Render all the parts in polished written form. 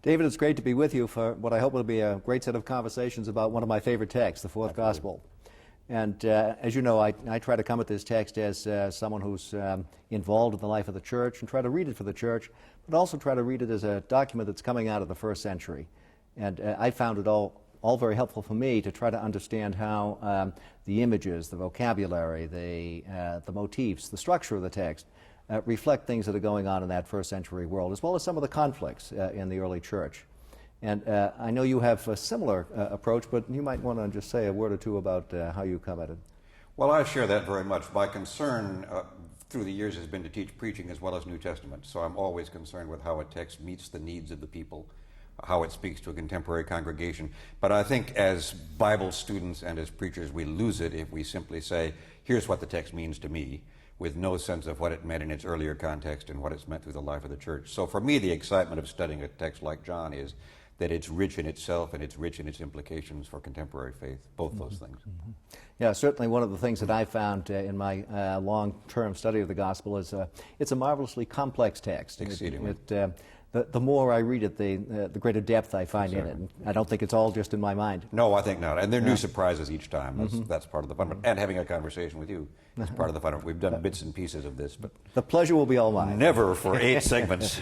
David, it's great to be with you for what I hope will be a great set of conversations about one of my favorite texts, the Fourth Gospel. And as you know, I try to come at this text as someone who's involved in the life of the church and try to read it for the church, but also try to read it as a document that's coming out of the first century. And I found it all very helpful for me to try to understand how the images, the vocabulary, the motifs, the structure of the text reflect things that are going on in that first century world, as well as some of the conflicts in the early church. And I know you have a similar approach, but you might want to just say a word or two about how you come at it. Well, I share that very much. My concern through the years has been to teach preaching as well as New Testament, so I'm always concerned with how a text meets the needs of the people, how it speaks to a contemporary congregation. But I think as Bible students and as preachers, we lose it if we simply say, here's what the text means to me, with no sense of what it meant in its earlier context and what it's meant through the life of the church. So for me, the excitement of studying a text like John is that it's rich in itself and it's rich in its implications for contemporary faith, both those things. Mm-hmm. Yeah, certainly one of the things that I found in my long-term study of the Gospel is it's a marvelously complex text. Exceedingly. The more I read it, the greater depth I find in it. And I don't think it's all just in my mind. No, I think not. And there are new surprises each time. That's part of the fun. And having a conversation with you is part of the fun. We've done bits and pieces of this, but the pleasure will be all mine. Never for 8 segments.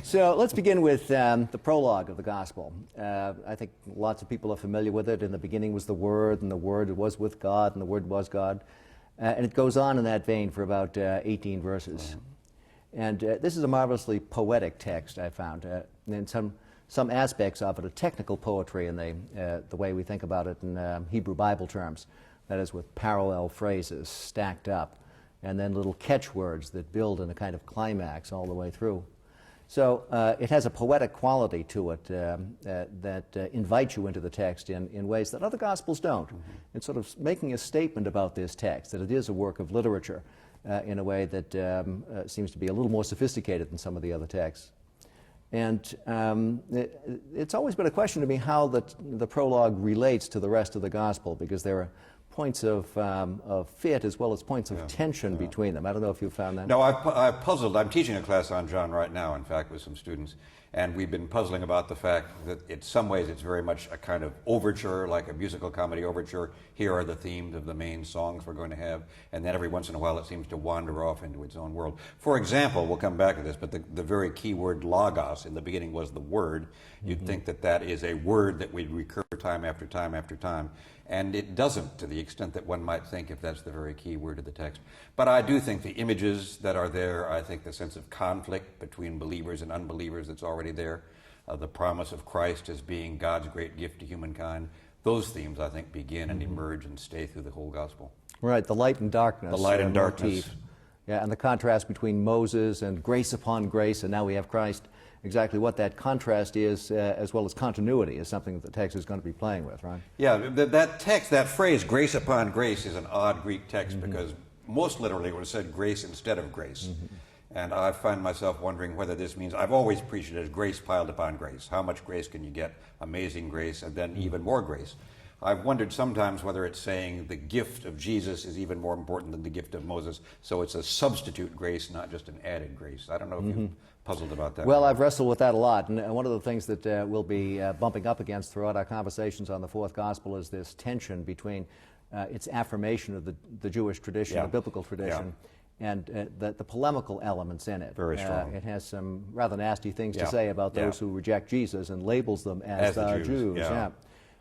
So let's begin with the prologue of the Gospel. I think lots of people are familiar with it. In the beginning was the Word, and the Word was with God, and the Word was God. And it goes on in that vein for about 18 verses. And this is a marvelously poetic text, I found. And some aspects of it are technical poetry in the way we think about it in Hebrew Bible terms. That is, with parallel phrases stacked up, and then little catchwords that build in a kind of climax all the way through. So it has a poetic quality to it that invites you into the text in ways that other Gospels don't. It's sort of making a statement about this text, that it is a work of literature in a way that seems to be a little more sophisticated than some of the other texts. And it's always been a question to me how the prologue relates to the rest of the Gospel, because there are points of fit as well as points of tension between them. I don't know if you found that. No, I've puzzled. I'm teaching a class on John right now, in fact, with some students, and we've been puzzling about the fact that in some ways it's very much a kind of overture, like a musical comedy overture. Here are the themes of the main songs we're going to have, and then every once in a while it seems to wander off into its own world. For example, we'll come back to this, but the very key word logos in the beginning was the Word. You'd think that is a word that would recur time after time after time. And it doesn't, to the extent that one might think, if that's the very key word of the text. But I do think the images that are there, I think the sense of conflict between believers and unbelievers that's already there, the promise of Christ as being God's great gift to humankind, those themes, I think, begin and emerge and stay through the whole Gospel. Right, the light and darkness. The light and darkness. Motif. Yeah, and the contrast between Moses and grace upon grace, and now we have Christ. Exactly what that contrast is, as well as continuity, is something that the text is going to be playing with, right? Yeah, that text, that phrase, grace upon grace, is an odd Greek text because most literally it would have said grace instead of grace. And I find myself wondering whether this means, I've always preached it as grace piled upon grace. How much grace can you get? Amazing grace, and then even more grace. I've wondered sometimes whether it's saying the gift of Jesus is even more important than the gift of Moses, so it's a substitute grace, not just an added grace. I don't know if you've puzzled about that. Well, I've wrestled with that a lot, and one of the things that we'll be bumping up against throughout our conversations on the Fourth Gospel is this tension between its affirmation of the Jewish tradition, the biblical tradition, and the polemical elements in it. Very strong. It has some rather nasty things to say about those who reject Jesus and labels them as the Jews.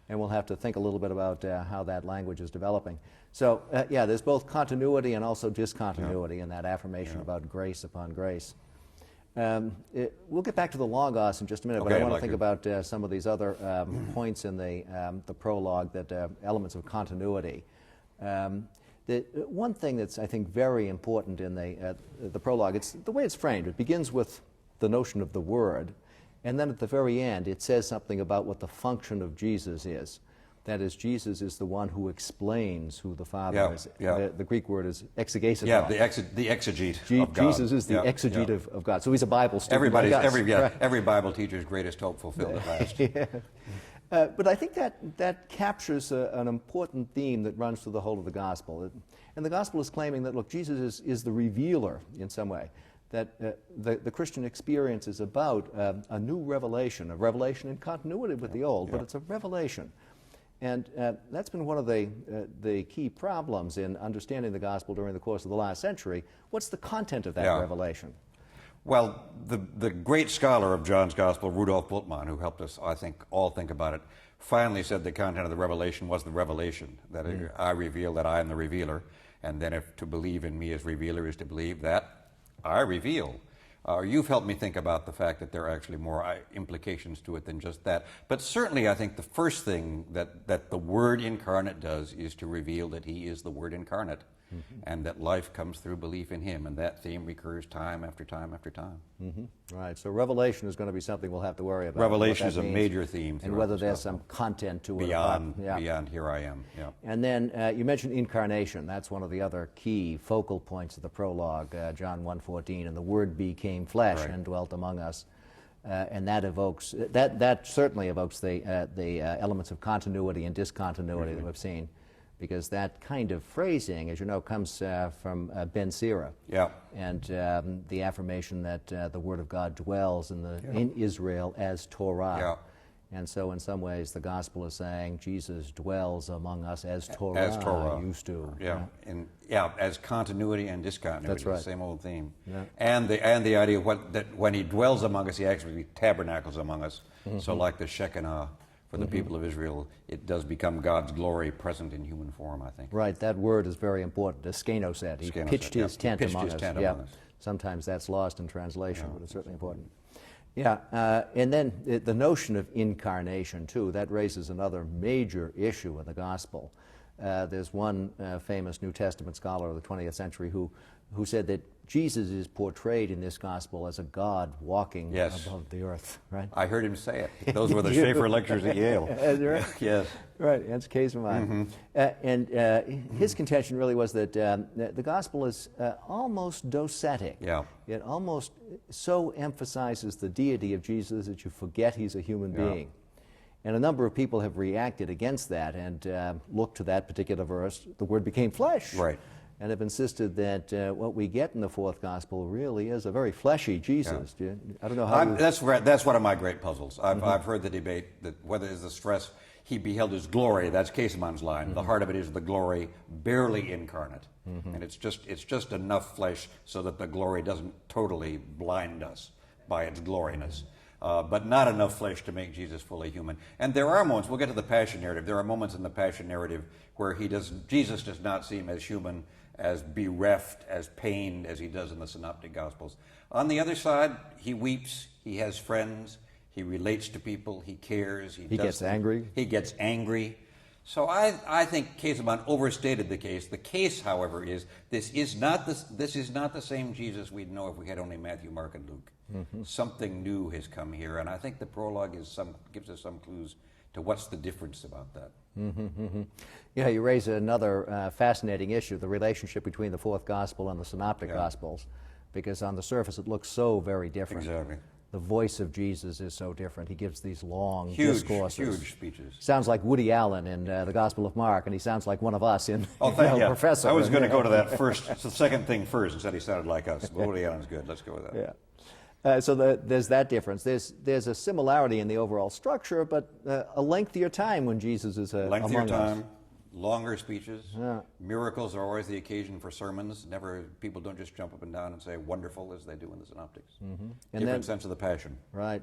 And we'll have to think a little bit about how that language is developing. So, there's both continuity and also discontinuity in that affirmation about grace upon grace. We'll get back to the Logos in just a minute, but I want to think about some of these other points in the prologue, that elements of continuity. The one thing that's, I think, very important in the prologue, it's the way it's framed. It begins with the notion of the Word, and then at the very end, it says something about what the function of Jesus is. That is, Jesus is the one who explains who the Father is. The Greek word is exegesis. Yeah, the exegete of God. Jesus is the exegete of God. So he's a Bible student. Every Bible teacher's greatest hope fulfilled at last. But I think that captures an important theme that runs through the whole of the Gospel. And the Gospel is claiming that, look, Jesus is the revealer in some way. that the Christian experience is about a new revelation, a revelation in continuity with the old, but it's a revelation. And that's been one of the key problems in understanding the gospel during the course of the last century. What's the content of that revelation? Well, the great scholar of John's Gospel, Rudolf Bultmann, who helped us, I think, all think about it, finally said the content of the revelation was the revelation, that I reveal that I am the revealer, and then if to believe in me as revealer is to believe that I reveal. You've helped me think about the fact that there are actually more implications to it than just that. But certainly I think the first thing that the Word incarnate does is to reveal that He is the Word incarnate, and that life comes through belief in Him, and that theme recurs time after time after time. Right, so revelation is going to be something we'll have to worry about. Revelation is a major theme. And whether there's some content to it. Beyond here I am. Yeah. And then you mentioned incarnation. That's one of the other key focal points of the prologue, John 1:14, and the Word became flesh and dwelt among us. And that evokes, that certainly evokes the elements of continuity and discontinuity that we've seen, because that kind of phrasing, as you know, comes from Ben Sira. Yeah. And the affirmation that the Word of God dwells in Israel as Torah. Yeah. And so in some ways the gospel is saying Jesus dwells among us as Torah used to. As continuity and discontinuity. That's right. The same old theme. Yeah. And the idea that when He dwells among us, He actually tabernacles among us. So like the Shekinah for the people of Israel, it does become God's glory present in human form, I think. Right, that word is very important. As Skeno said, he pitched his tent among us. Sometimes that's lost in translation, but it's certainly important. And then the notion of incarnation, too, that raises another major issue in the gospel. There's one famous New Testament scholar of the 20th century who said that Jesus is portrayed in this gospel as a God walking above the earth, right? I heard him say it. Those were the Schaeffer lectures at Yale. Right? Yes. Right, that's a case of mine. And his contention really was that the gospel is almost docetic. Yeah. It almost so emphasizes the deity of Jesus that you forget He's a human being. And a number of people have reacted against that and looked to that particular verse, the Word became flesh. Right. And have insisted that what we get in the fourth gospel really is a very fleshy Jesus. I don't know how that's one of my great puzzles. I've heard the debate that whether it's the stress He beheld His glory, that's Casemann's line. The heart of it is the glory barely incarnate. And it's just enough flesh so that the glory doesn't totally blind us by its gloriness. But not enough flesh to make Jesus fully human. And there are moments, we'll get to the Passion narrative, there are moments in the Passion narrative where Jesus does not seem as human, as bereft, as pained as He does in the Synoptic Gospels. On the other side, He weeps, He has friends, He relates to people, He cares. He gets angry. He gets angry. So I think Caseman overstated the case. The case, however, is this is not the same Jesus we'd know if we had only Matthew, Mark, and Luke. Something new has come here, and I think the prologue gives us some clues to what's the difference about that. Yeah, you raise another fascinating issue, the relationship between the fourth gospel and the Synoptic Gospels, because on the surface it looks so very different. Exactly. The voice of Jesus is so different. He gives these long discourses. Huge speeches. Sounds like Woody Allen in the Gospel of Mark, and he sounds like one of us in Professor. I was going to go to that first. It's the second thing first. Instead, he sounded like us. Woody Allen's good. Let's go with that. Yeah. So there's that difference. There's a similarity in the overall structure, but a lengthier time when Jesus is among us. Longer speeches. Miracles are always the occasion for sermons. People don't just jump up and down and say wonderful as they do in the Synoptics. Different sense of the Passion. Right.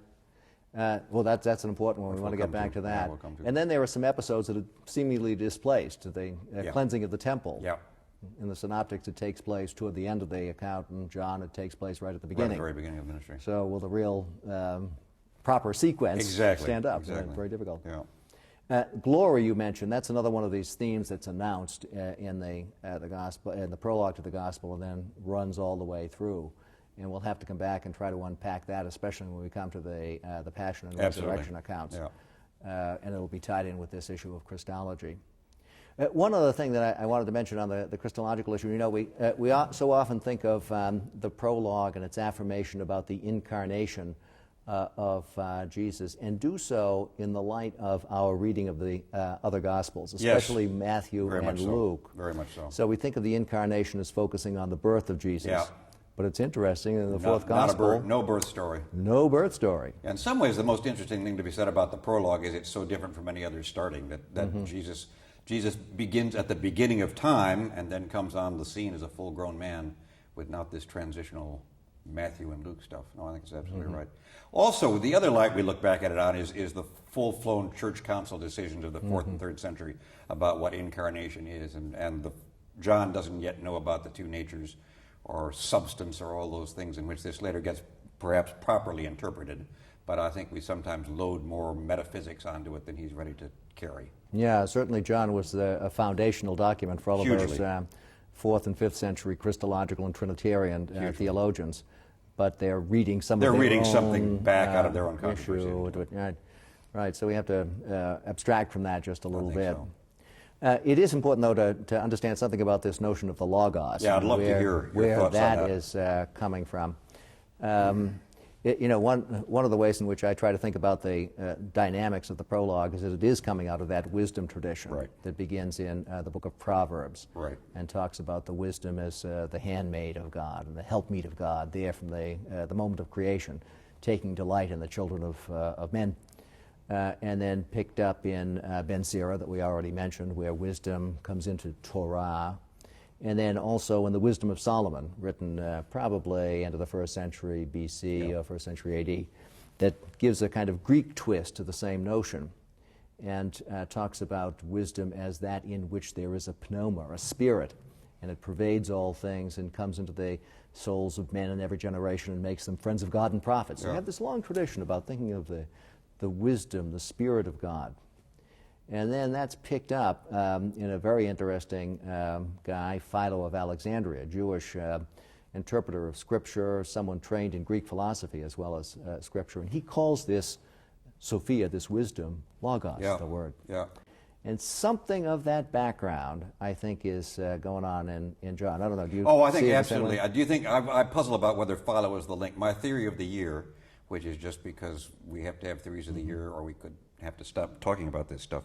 Well, that's an important one. We want to get back to that. And then there are some episodes that are seemingly displaced. The cleansing of the temple. Yeah. In the Synoptics, it takes place toward the end of the account. In John, it takes place right at the beginning. Right at the very beginning of ministry. So will the real proper sequence stand up? Exactly. Very difficult. Yeah. Glory, you mentioned, that's another one of these themes that's announced in the gospel, in the prologue to the gospel, and then runs all the way through. And we'll have to come back and try to unpack that, especially when we come to the Passion and Resurrection accounts. Yeah. And it'll be tied in with this issue of Christology. One other thing that I wanted to mention on the Christological issue, we so often think of the prologue and its affirmation about the incarnation of Jesus, and do so in the light of our reading of the other Gospels, especially Matthew and Luke. Very much so. So we think of the incarnation as focusing on the birth of Jesus. Yeah. But it's interesting in the fourth Not a gospel, no birth story. no birth story. In some ways, the most interesting thing to be said about the prologue is it's so different from any other starting, that Jesus begins at the beginning of time and then comes on the scene as a full-grown man with not this transitional Matthew and Luke stuff. No, I think it's absolutely right. Also, the other light we look back at it on is the full-flown church council decisions of the 4th and 3rd century about what incarnation is, and John doesn't yet know about the two natures or substance or all those things in which this later gets perhaps properly interpreted. But I think we sometimes load more metaphysics onto it than he's ready to carry. Yeah, certainly John was a foundational document for all of Hugely. those 4th and 5th century Christological and Trinitarian theologians. But they're reading something back out of their own controversy. Right, so we have to abstract from that just a little bit. So. It is important, though, to understand something about this notion of the Logos. Yeah, I'd love to hear your where thoughts on that that. is coming from. One of the ways in which I try to think about the dynamics of the prologue is that it is coming out of that wisdom tradition that begins in the book of Proverbs and talks about the wisdom as the handmaid of God and the helpmeet of God there from the moment of creation, taking delight in the children of men. And then picked up in Ben Sira that we already mentioned, where wisdom comes into Torah. And then also in the Wisdom of Solomon, written probably into the 1st century BC or 1st century AD, that gives a kind of Greek twist to the same notion and talks about wisdom as that in which there is a pneuma, a spirit, and it pervades all things and comes into the souls of men in every generation and makes them friends of God and prophets. So we have this long tradition about thinking of the wisdom, the Spirit of God. And then that's picked up in a very interesting guy, Philo of Alexandria, a Jewish interpreter of Scripture, someone trained in Greek philosophy as well as Scripture. And he calls this Sophia, this wisdom, Logos, the word. Yeah. And something of that background, I think, is going on in John. I don't know, do you I think see it the same absolutely. way? Do you think, I puzzle about whether Philo is the link. My theory of the year, which is just because we have to have theories of the year or we could have to stop talking about this stuff.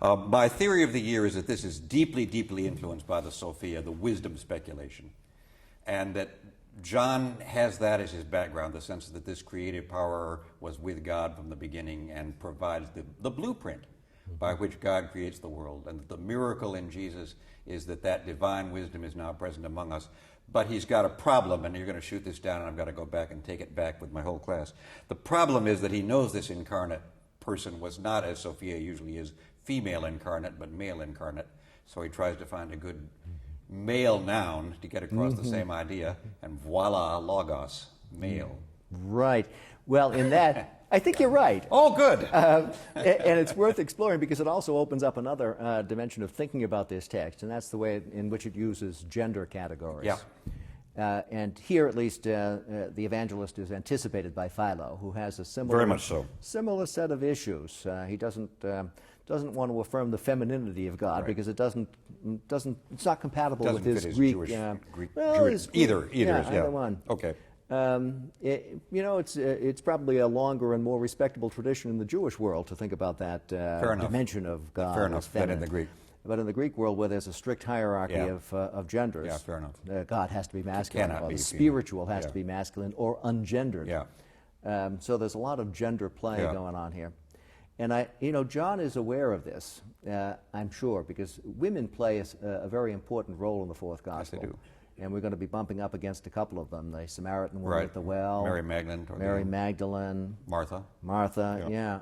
My theory of the year is that this is deeply, deeply influenced by the Sophia, the wisdom speculation, and that John has that as his background, the sense that this creative power was with God from the beginning and provides the blueprint by which God creates the world, and the miracle in Jesus is that divine wisdom is now present among us. But he's got a problem, and you're going to shoot this down, and I've got to go back and take it back with my whole class. The problem is that he knows this incarnate person was not, as Sophia usually is, female incarnate, but male incarnate. So he tries to find a good male noun to get across the same idea, and voila, Logos, male. Right. Well, in that, I think you're right. Oh, good. And it's worth exploring because it also opens up another dimension of thinking about this text, and that's the way in which it uses gender categories. Yeah. And here, at least, the evangelist is anticipated by Philo, who has a similar, Very much so. similar set of issues. He doesn't want to affirm the femininity of God because it's not compatible with his Greek. Jewish, His Greek, either one. Okay. It's probably a longer and more respectable tradition in the Jewish world to think about that dimension of God. Fair enough. Than in the Greek. But in the Greek world, where there's a strict hierarchy of genders, fair enough. God has to be masculine, cannot or be the spiritual has yeah. to be masculine or ungendered. Yeah. So there's a lot of gender play Yeah. going on here. And John is aware of this, I'm sure, because women play a very important role in the fourth gospel. Yes, they do. And we're going to be bumping up against a couple of them, the Samaritan woman at the well. Mary Magdalene. Martha. Yeah.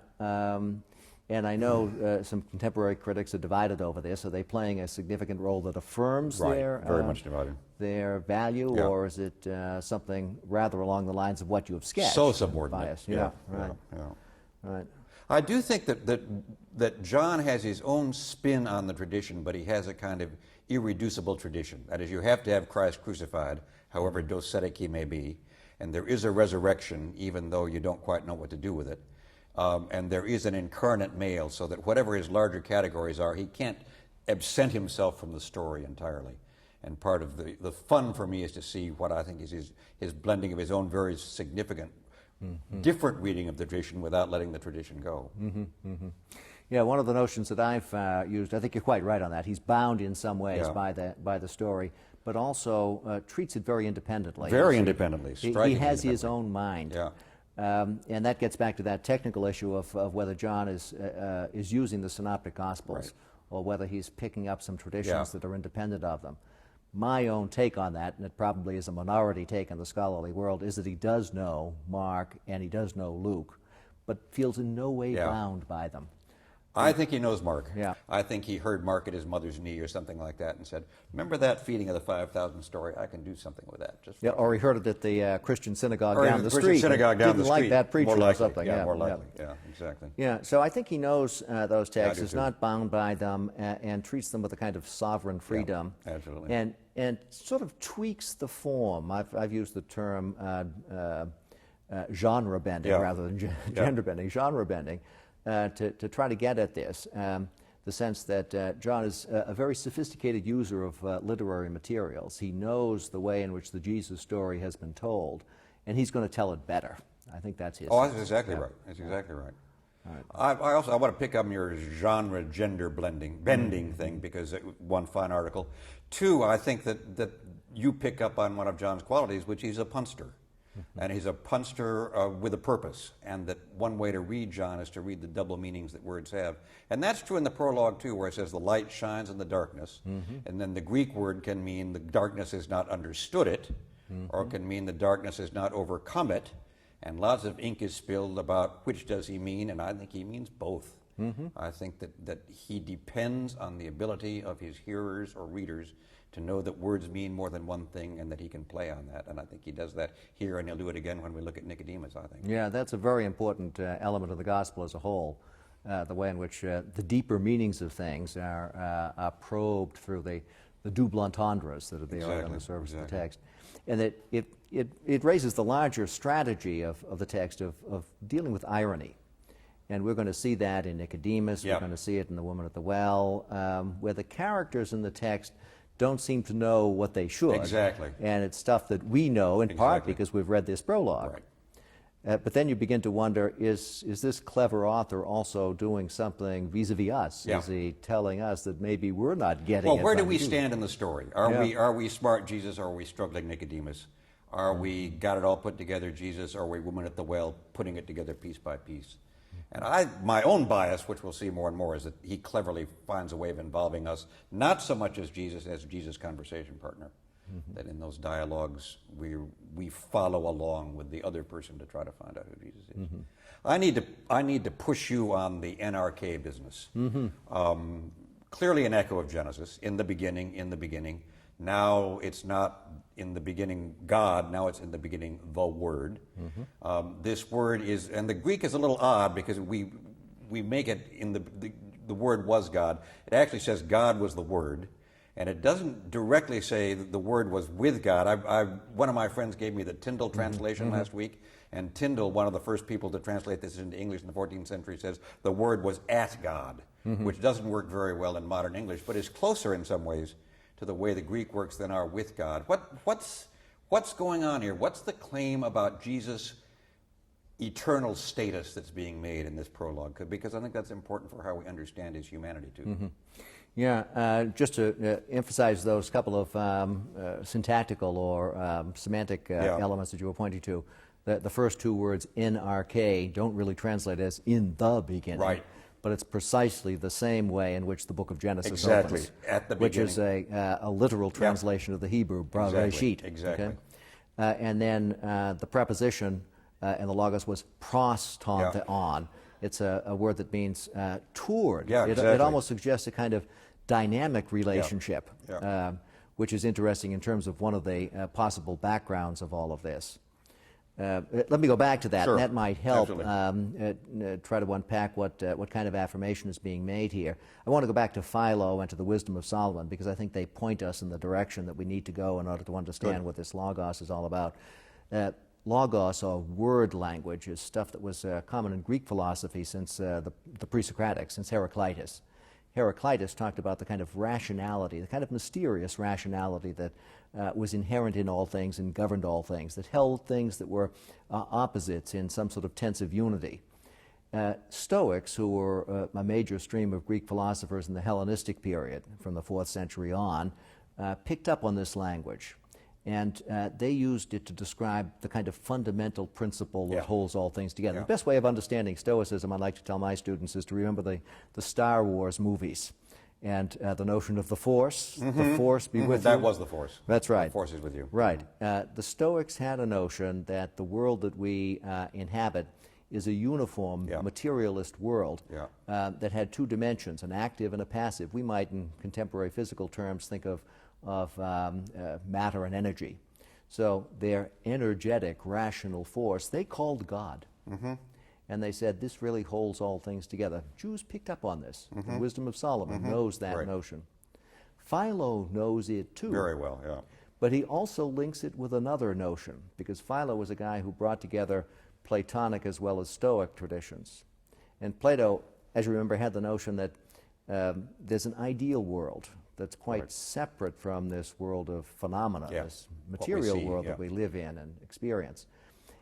And I know some contemporary critics are divided over this. Are they playing a significant role that affirms Very much divided. their value, Yeah. or is it something rather along the lines of what you have sketched? So subordinate. Bias. Yeah. Right. I do think that John has his own spin on the tradition, but he has a kind of irreducible tradition. That is, you have to have Christ crucified, however docetic he may be, and there is a resurrection, even though you don't quite know what to do with it. And there is an incarnate male, so that whatever his larger categories are, he can't absent himself from the story entirely. And part of the fun for me is to see what I think is his blending of his own very significant, different reading of the tradition without letting the tradition go. Yeah, one of the notions that I've used, I think you're quite right on that. He's bound in some ways Yeah. by the story, but also treats it very independently. Very independently, He strikingly has his independently. own mind. Yeah. And that gets back to that technical issue of whether John is using the synoptic gospels, Right. or whether he's picking up some traditions Yeah. that are independent of them. My own take on that, and it probably is a minority take in the scholarly world, is that he does know Mark and he does know Luke, but feels in no way Yeah. bound by them. I think he knows Mark. Yeah. I think he heard Mark at his mother's knee or something like that and said, remember that feeding of the 5,000 story? I can do something with that. Just Yeah, or he heard it at the Christian synagogue or down in the Christian street. synagogue down Didn't the like street. that preacher More or likely. something. Yeah, more likely. Yeah, exactly. Yeah, so I think he knows those texts, do is too. not bound by them, and treats them with a kind of sovereign freedom. absolutely. And sort of tweaks the form. I've used the term genre bending Yeah. rather than gender bending, genre bending, to try to get at this. The sense that John is a very sophisticated user of literary materials. He knows the way in which the Jesus story has been told, and he's going to tell it better. I think that's his. Oh, sense. that's exactly Yeah. right. That's exactly right. Right. I want to pick up your genre gender bending thing, because one fine article. Two, I think that you pick up on one of John's qualities, which he's a punster. And he's a punster with a purpose, and that one way to read John is to read the double meanings that words have. And that's true in the prologue too, where it says the light shines in the darkness. And then the Greek word can mean the darkness has not understood it, or it can mean the darkness has not overcome it. And lots of ink is spilled about which does he mean, and I think he means both. I think that he depends on the ability of his hearers or readers to know that words mean more than one thing, and that he can play on that. And I think he does that here, and he'll do it again when we look at Nicodemus, I think. Yeah, that's a very important element of the gospel as a whole, the way in which the deeper meanings of things are probed through the double entendres that are there in the service of the text. And that it raises the larger strategy of the text of dealing with irony. And we're going to see that in Nicodemus, we're going to see it in the woman at the well, where the characters in the text don't seem to know what they should. Exactly. And it's stuff that we know in part Exactly. because we've read this prologue. Right. But then you begin to wonder, is this clever author also doing something vis-a-vis us? Yeah. Is he telling us that maybe we're not getting Well, it? where do from we Jesus? stand in the story? Are we smart Jesus, or are we struggling Nicodemus? Are we got it all put together Jesus, or are we woman at the well putting it together piece by piece? And my own bias, which we'll see more and more, is that he cleverly finds a way of involving us, not so much as Jesus' conversation partner. That in those dialogues we follow along with the other person to try to find out who Jesus is. I need to push you on the NRK business. Clearly an echo of Genesis. In the beginning. Now it's not in the beginning God, now it's in the beginning the Word. This word is, and the Greek is a little odd because we make it in the word was God. It actually says God was the Word, and it doesn't directly say that the Word was with God. One of my friends gave me the Tyndale translation last week, and Tyndale, one of the first people to translate this into English in the 14th century, says the Word was at God, which doesn't work very well in modern English, but is closer in some ways to the way the Greek works than are with God. What's going on here? What's the claim about Jesus' eternal status that's being made in this prologue? Because I think that's important for how we understand his humanity too. Yeah, just to emphasize those couple of syntactical or semantic elements that you were pointing to, the first two words, NRK, don't really translate as in the beginning. Right. But it's precisely the same way in which the book of Genesis Exactly, opens, at the which is beginning. a literal translation of the Hebrew, Bereshit. Exactly. Okay? And then the preposition in the Logos was pros on. It's a word that means toward. Yeah, It exactly. almost suggests a kind of dynamic relationship, Yeah. which is interesting in terms of one of the possible backgrounds of all of this. Let me go back to that. Sure. And that might help Absolutely. try to unpack what kind of affirmation is being made here. I want to go back to Philo and to the wisdom of Solomon, because I think they point us in the direction that we need to go in order to understand what this Logos is all about. Logos, or word language, is stuff that was common in Greek philosophy since the pre-Socratics, since Heraclitus. Heraclitus talked about the kind of rationality, the kind of mysterious rationality that was inherent in all things and governed all things, that held things that were opposites in some sort of tense of unity. Stoics, who were a major stream of Greek philosophers in the Hellenistic period, from the 4th century on, picked up on this language, and they used it to describe the kind of fundamental principle that holds all things together. Yeah. The best way of understanding Stoicism, I like to tell my students, is to remember the Star Wars movies and the notion of the Force. The Force be with you. That was the Force. That's right. The Force is with you. Right. The Stoics had a notion that the world that we inhabit is a uniform materialist world that had two dimensions, an active and a passive. We might, in contemporary physical terms, think of matter and energy. So their energetic, rational force, they called God. And they said, this really holds all things together. Jews picked up on this. The wisdom of Solomon knows that notion. Philo knows it too. Very well, yeah. But he also links it with another notion, because Philo was a guy who brought together Platonic as well as Stoic traditions. And Plato, as you remember, had the notion that there's an ideal world that's quite separate from this world of phenomena, this material world that we live in and experience.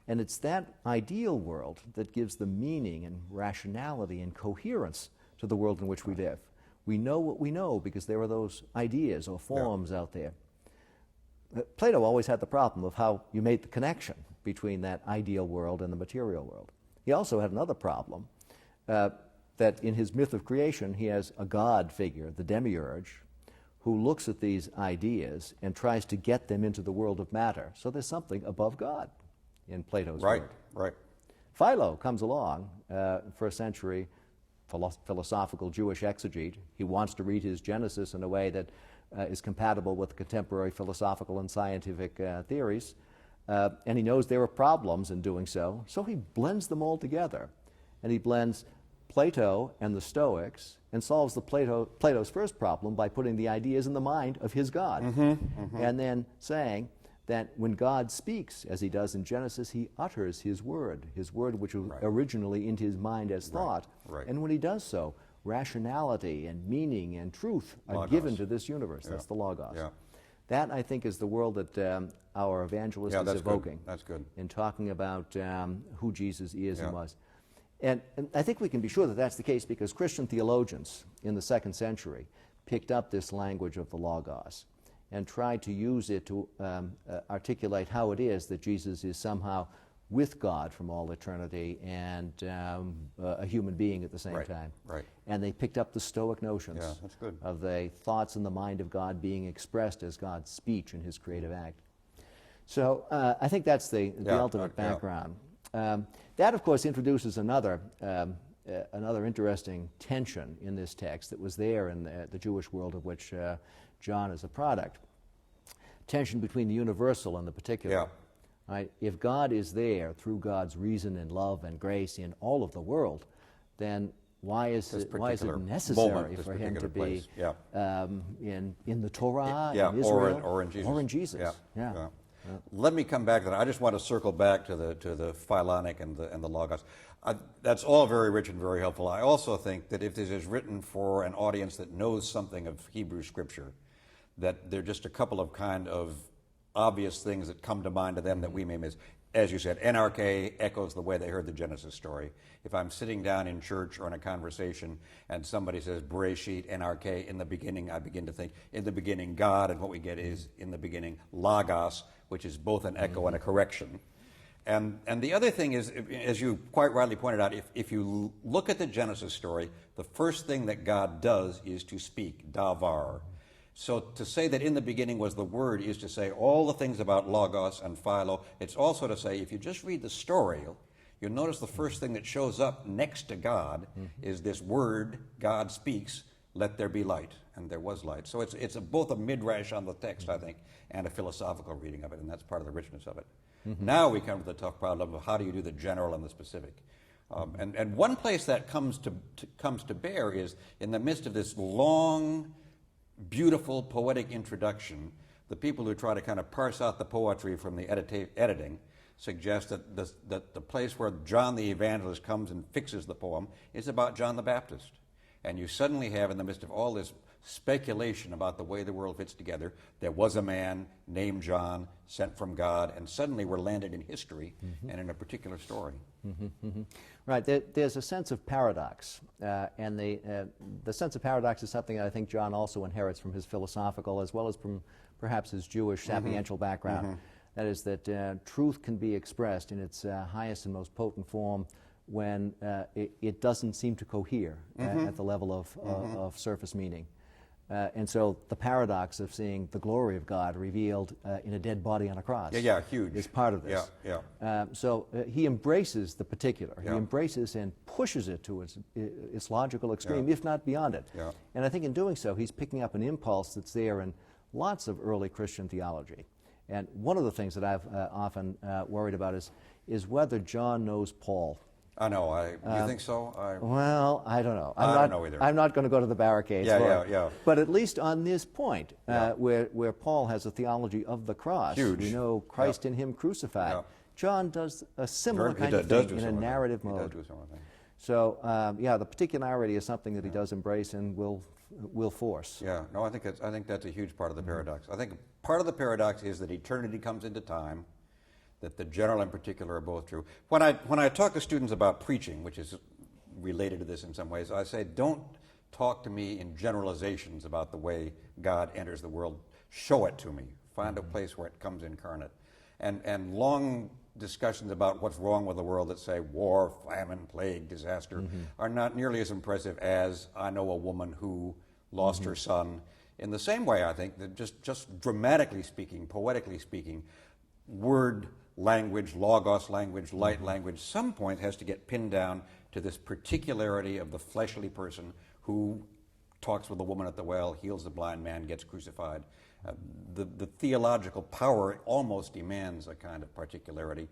And it's that ideal world that gives the meaning and rationality and coherence to the world in which we live. We know what we know because there are those ideas or forms out there. Plato always had the problem of how you made the connection between that ideal world and the material world. He also had another problem, that in his myth of creation he has a god figure, the demiurge, who looks at these ideas and tries to get them into the world of matter. So there's something above God in Plato's word. Right. Philo comes along, first century philosophical Jewish exegete. He wants to read his Genesis in a way that is compatible with contemporary philosophical and scientific theories, and he knows there are problems in doing so, so he blends them all together. And he blends Plato and the Stoics and solves Plato's first problem by putting the ideas in the mind of his God, and then saying that when God speaks, as he does in Genesis, he utters his word which was originally in his mind as thought. And when he does so, rationality and meaning and truth are given to this universe. That's the Logos. That, I think, is the world that our evangelist is evoking. That's good. In talking about who Jesus is and was. And I think we can be sure that that's the case because Christian theologians in the 2nd century picked up this language of the Logos and tried to use it to articulate how it is that Jesus is somehow with God from all eternity and a human being at the same time. And they picked up the Stoic notions of the thoughts in the mind of God being expressed as God's speech in his creative act. So I think that's the ultimate background. That, of course, introduces another interesting tension in this text that was there in the Jewish world of which John is a product. Tension between the universal and the particular. Right? If God is there through God's reason and love and grace in all of the world, then why is it necessary for him to be in the Torah, in Israel, or in Jesus? Yeah. Let me come back to that. I just want to circle back to the Philonic and the Logos. That's all very rich and very helpful. I also think that if this is written for an audience that knows something of Hebrew Scripture, that there are just a couple of kind of obvious things that come to mind to them that we may miss. As you said, NRK echoes the way they heard the Genesis story. If I'm sitting down in church or in a conversation and somebody says, Bereshit, NRK, in the beginning, I begin to think, in the beginning, God, and what we get is, in the beginning, Logos, which is both an echo and a correction. And the other thing is, as you quite rightly pointed out, if you look at the Genesis story, the first thing that God does is to speak, davar. So to say that in the beginning was the Word is to say all the things about Logos and Philo. It's also to say, if you just read the story, you'll notice the first thing that shows up next to God is this word, God speaks, let there be light. And there was light. So it's both a midrash on the text, I think, and a philosophical reading of it, and that's part of the richness of it. Now we come to the tough problem of how do you do the general and the specific. And one place that comes to bear is in the midst of this long, beautiful poetic introduction, the people who try to kind of parse out the poetry from the editing suggest that the place where John the Evangelist comes and fixes the poem is about John the Baptist. And you suddenly have, in the midst of all this speculation about the way the world fits together. There was a man named John, sent from God, and suddenly we're landed in history and in a particular story. Right. There's a sense of paradox, and the sense of paradox is something that I think John also inherits from his philosophical as well as from perhaps his Jewish sapiential background. That is that truth can be expressed in its highest and most potent form when it doesn't seem to cohere at the level of surface meaning. And so the paradox of seeing the glory of God revealed in a dead body on a cross Huge. is part of this. So he embraces the particular. He embraces and pushes it to its logical extreme, if not beyond it. And I think in doing so, he's picking up an impulse that's there in lots of early Christian theology. And one of the things that I've often worried about is whether John knows Paul. I know. You think so? Well, I don't know. I don't know either. I'm not going to go to the barricades. But at least on this point, where Paul has a theology of the cross, Huge. we know Christ in him crucified. John does a similar kind of thing in a narrative mode. He does do a similar thing. So, the particularity is something that he does embrace and will force. I think that's a huge part of the paradox. I think part of the paradox is that eternity comes into time, that the general and particular are both true. When I talk to students about preaching, which is related to this in some ways, I say, don't talk to me in generalizations about the way God enters the world. Show it to me. Find a place where it comes incarnate. And long discussions about what's wrong with the world that say war, famine, plague, disaster are not nearly as impressive as I know a woman who lost her son. In the same way, I think that just dramatically speaking, poetically speaking, word language, logos language, light language, some point has to get pinned down to this particularity of the fleshly person who talks with the woman at the well, heals the blind man, gets crucified. The theological power almost demands a kind of particularity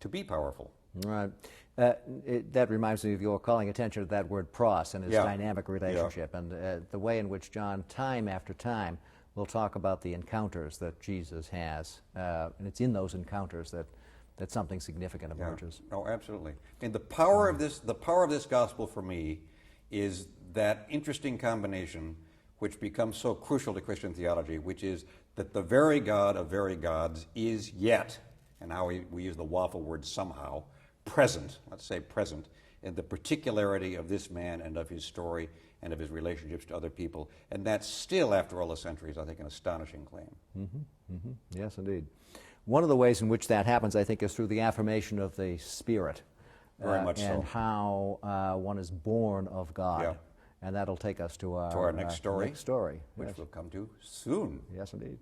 to be powerful. Right. That reminds me of your calling attention to that word pros and its dynamic relationship, and the way in which John, time after time, will talk about the encounters that Jesus has, and it's in those encounters that something significant emerges. Oh, absolutely. And the power of this gospel for me is that interesting combination which becomes so crucial to Christian theology, which is that the very God of very gods is yet, and how we use the waffle word somehow, present, let's say present, in the particularity of this man and of his story and of his relationships to other people. And that's still, after all the centuries, I think, an astonishing claim. Yes, indeed. One of the ways in which that happens, I think, is through the affirmation of the Spirit. Very much so. And how one is born of God. And that'll take us to our next story. Next story. Which we'll come to soon. Yes, indeed.